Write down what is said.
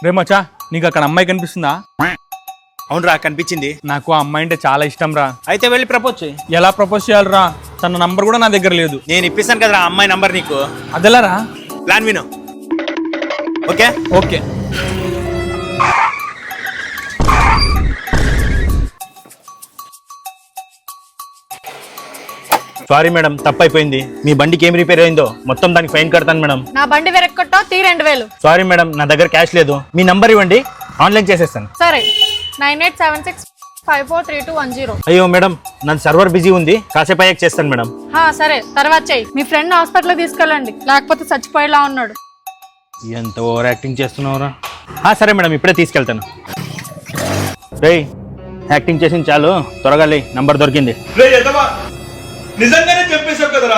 రే మచ్చా, నీకు అక్కడ అమ్మాయి కనిపిస్తుందా? అవునరా, కనిపించింది. నాకు ఆ అమ్మాయి అంటే చాలా ఇష్టం రా. అయితే వెళ్ళి ప్రపోజ్ చేయి. ఎలా ప్రపోజ్ చేయాలరా? తన నంబర్ కూడా నా దగ్గర లేదు. నేను ఇప్పిస్తాను కదరా ఆ అమ్మాయి నంబర్ నీకు. అదెలారా? ప్లాన్ విను. Okay okay. సారీ మేడం, తప్పైపోయింది. మీ బండికి ఏం రిపేర్ అయిందో మొత్తం దానికి ఫైన్ కడతాను మేడం. నా బండి వెరక్కొట్టో తీ 2000. సారీ మేడం, నా దగ్గర క్యాష్ లేదు. మీ నంబర్ ఇవ్వండి, ఆన్లైన్ చేసేస్తాను. సరే 9876543210. అయ్యో మేడం, నా సర్వర్ బిజీ ఉంది, కాసేపు అయ్యాక చేస్తాను మేడం. సరే తర్వాత చెయ్యి. మీ ఫ్రెండ్ హాస్పిటల్ తీసుకెళ్ళండి, లేకపోతే చచ్చిపోయేలా ఉన్నాడు. ఎంత ఓవర్ యాక్టింగ్ చేస్తున్నావురా. సరే మేడం, ఇప్పుడే తీసుకెళ్తాను. రేయ్, యాక్టింగ్ చేసింది చాలు, త్వరగా లే, నంబర్ దొరికింది. నిజంగానే చెప్పేశావు కదరా.